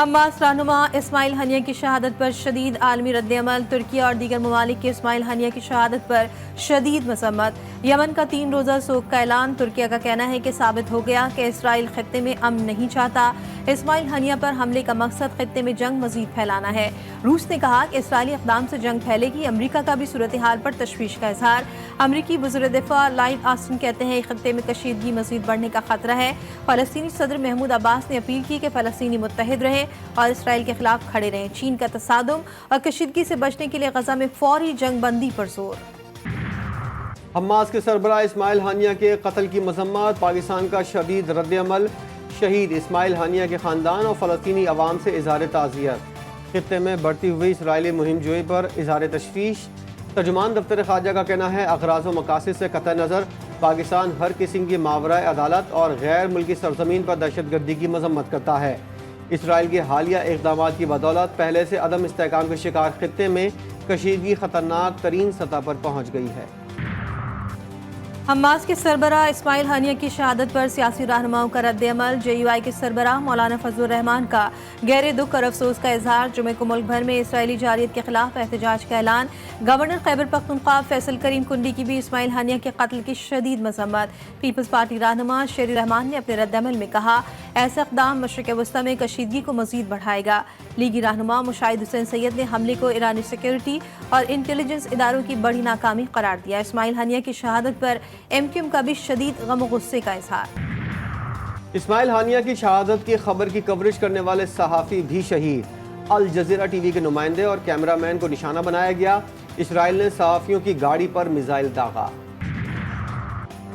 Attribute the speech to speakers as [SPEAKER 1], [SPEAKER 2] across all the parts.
[SPEAKER 1] Hamas رہنما اسماعیل ہنیہ کی شہادت پر شدید عالمی رد عمل، ترکی اور دیگر ممالک کی اسماعیل ہنیہ کی شہادت پر شدید مذمت۔ یمن کا 3 روزہ سوگ کا اعلان، ترکیہ کا کہنا ہے کہ ثابت ہو گیا کہ اسرائیل خطے میں امن نہیں چاہتا۔ اسماعیل ہنیہ پر حملے کا مقصد خطے میں جنگ مزید پھیلانا ہے۔ روس نے کہا کہ اسرائیلی اقدام سے جنگ پھیلے گی۔ امریکہ کا بھی صورتحال پر تشویش کا اظہار۔ امریکی وزیر دفاع لائیڈ آسٹن کہتے ہیں خطے میں کشیدگی مزید بڑھنے کا خطرہ ہے۔ فلسطینی صدر محمود عباس نے اپیل کی کہ فلسطینی متحد رہیں اور اسرائیل کے خلاف کھڑے رہیں۔ چین کا تصادم اور کشیدگی سے بچنے کے لیے غزہ میں فوری جنگ بندی پر زور۔
[SPEAKER 2] حماس کے سربراہ اسماعیل ہنیہ کے قتل کی مذمت، پاکستان کا شدید رد عمل، شہید اسماعیل ہنیہ کے خاندان اور فلسطینی عوام سے اظہار تعزیت۔ خطے میں بڑھتی ہوئی اسرائیلی مہم جوئی پر اظہار تشویش۔ ترجمان دفتر خارجہ کا کہنا ہے اغراض و مقاصد سے قطع نظر پاکستان ہر قسم کی ماورائے عدالت اور غیر ملکی سرزمین پر دہشت گردی کی مذمت کرتا ہے۔ اسرائیل کے حالیہ اقدامات کی بدولت پہلے سے عدم استحکام کے شکار خطے میں کشیدگی خطرناک ترین سطح پر پہنچ گئی ہے۔
[SPEAKER 1] حماس کے سربراہ اسماعیل ہنیہ کی شہادت پر سیاسی رہنماؤں کا رد عمل، جے یو آئی کے سربراہ مولانا فضل الرحمان کا گہرے دکھ اور افسوس کا اظہار۔ جمعے کو ملک بھر میں اسرائیلی جارحیت کے خلاف احتجاج کا اعلان۔ گورنر خیبر پختونخوا فیصل کریم کنڈی کی بھی اسماعیل ہنیہ کے قتل کی شدید مذمت۔ پیپلز پارٹی رہنما شیری رحمان نے اپنے رد عمل میں کہا ایسا اقدام مشرق وسطی میں کشیدگی کو مزید بڑھائے گا۔ لیگی رہنما مشاہد حسین سید نے حملے کو ایرانی سیکیورٹی اور انٹیلیجنس اداروں کی بڑی ناکامی قرار دیا۔ اسماعیل ہنیہ کی شہادت پر ایم کیو ایم کا بھی شدید غم و غصے کا اظہار۔
[SPEAKER 2] اسماعیل ہنیہ کی شہادت کی خبر کی کوریج کرنے والے صحافی بھی شہید۔ الجزیرہ ٹی وی کے نمائندے اور کیمرہ مین کو نشانہ بنایا گیا۔ اسرائیل نے صحافیوں کی گاڑی پر میزائل داغا۔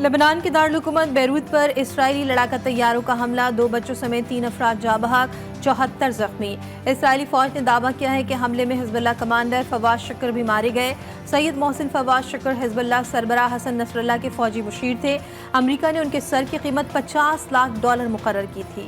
[SPEAKER 1] لبنان کے دارالحکومت بیروت پر اسرائیلی لڑاکا طیاروں کا حملہ، 2 بچوں سمیت 3 افراد جاں بحق، 74 زخمی۔ اسرائیلی فوج نے دعویٰ کیا ہے کہ حملے میں حزب اللہ کمانڈر فواز شکر بھی مارے گئے۔ سید محسن فواز شکر حزب اللہ سربراہ حسن نصر اللہ کے فوجی مشیر تھے۔ امریکہ نے ان کے سر کی قیمت $50 لاکھ مقرر کی تھی۔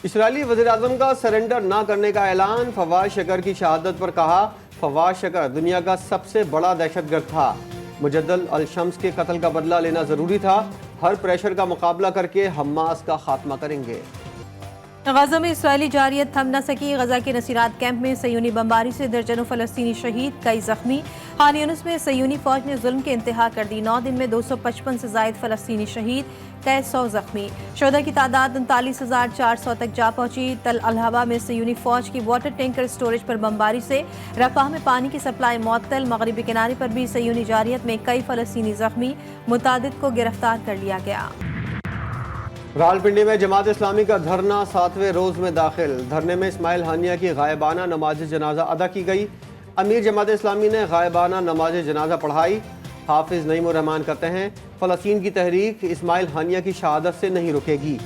[SPEAKER 2] اسرائیلی وزیراعظم کا سرنڈر نہ کرنے کا اعلان، فواز شکر کی شہادت پر کہا فواز شکر دنیا کا سب سے بڑا دہشت گرد تھا۔ مجدل الشمس کے قتل کا بدلہ لینا ضروری تھا۔ ہر پریشر کا مقابلہ کر کے حماس کا خاتمہ کریں گے۔
[SPEAKER 1] غزہ میں اسرائیلی جارحیت تھم نہ سکی، غزہ کے نصیرات کیمپ میں صہیونی بمباری سے درجنوں فلسطینی شہید، کئی زخمی۔ خان یونس میں صہیونی فوج نے ظلم کی انتہا کر دی، 9 دن میں 255 سے زائد فلسطینی شہید، کئی 100 زخمی۔ شہداء کی تعداد 39,400 تک جا پہنچی۔ تل الحبہ میں صہیونی فوج کی واٹر ٹینکر سٹوریج پر بمباری سے رفح میں پانی کی سپلائی معطل، مغربی کنارے پر بھی صہیونی جارحیت میں کئی فلسطینی زخمی، متعدد کو گرفتار کر لیا گیا۔
[SPEAKER 2] راولپنڈی میں جماعت اسلامی کا دھرنا 7ویں روز میں داخل، دھرنے میں اسماعیل ہنیہ کی غائبانہ نماز جنازہ ادا کی گئی۔ امیر جماعت اسلامی نے غائبانہ نماز جنازہ پڑھائی۔ حافظ نعیم الرحمان کہتے ہیں فلسطین کی تحریک اسماعیل ہنیہ کی شہادت سے نہیں رکے گی۔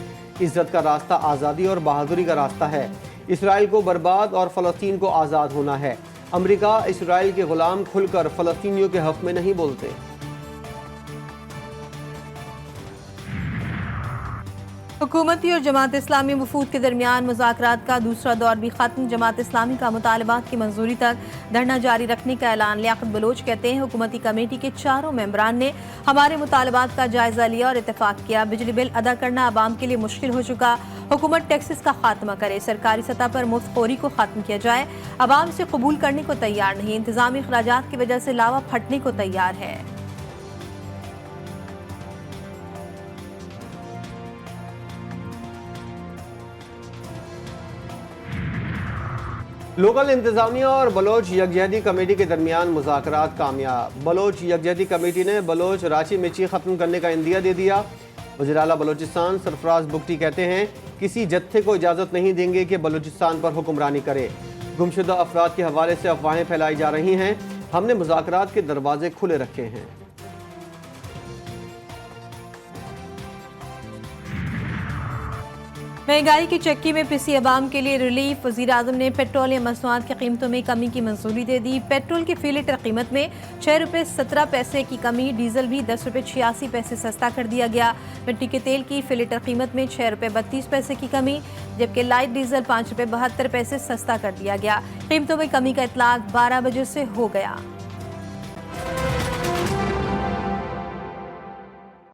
[SPEAKER 2] عزت کا راستہ آزادی اور بہادری کا راستہ ہے۔ اسرائیل کو برباد اور فلسطین کو آزاد ہونا ہے۔ امریکہ اسرائیل کے غلام کھل کر فلسطینیوں کے حق میں نہیں بولتے۔
[SPEAKER 1] حکومتی اور جماعت اسلامی وفود کے درمیان مذاکرات کا دوسرا دور بھی ختم، جماعت اسلامی کا مطالبات کی منظوری تک دھرنا جاری رکھنے کا اعلان۔ لیاقت بلوچ کہتے ہیں حکومتی کمیٹی کے 4 ممبران نے ہمارے مطالبات کا جائزہ لیا اور اتفاق کیا۔ بجلی بل ادا کرنا عوام کے لیے مشکل ہو چکا، حکومت ٹیکسز کا خاتمہ کرے، سرکاری سطح پر مفت خوری کو ختم کیا جائے۔ عوام اسے قبول کرنے کو تیار نہیں، انتظامی اخراجات کی وجہ سے لاوا پھٹنے کو تیار ہے۔
[SPEAKER 2] لوکل انتظامیہ اور بلوچ یکجہتی کمیٹی کے درمیان مذاکرات کامیاب، بلوچ یکجہتی کمیٹی نے بلوچ راچی مرچی ختم کرنے کا عندیہ دے دیا۔ وزیر اعلیٰ بلوچستان سرفراز بگٹی کہتے ہیں کسی جتھے کو اجازت نہیں دیں گے کہ بلوچستان پر حکمرانی کرے۔ گمشدہ افراد کے حوالے سے افواہیں پھیلائی جا رہی ہیں، ہم نے مذاکرات کے دروازے کھلے رکھے ہیں۔
[SPEAKER 1] مہنگائی کی چکی میں پسی عوام کے لیے ریلیف، وزیر اعظم نے پیٹرولیم مصنوعات کی قیمتوں میں کمی کی منظوری دے دی۔ پیٹرول کی فی لیٹر قیمت میں 6 روپے 17 پیسے کی کمی، ڈیزل بھی 10 روپے 86 پیسے سستا کر دیا گیا۔ مٹی کے تیل کی فی لیٹر قیمت میں 6 روپے 32 پیسے کی کمی، جبکہ لائٹ ڈیزل 5 روپے 72 پیسے سستا کر دیا گیا۔ قیمتوں میں کمی کا اطلاق 12 بجے سے ہو گیا۔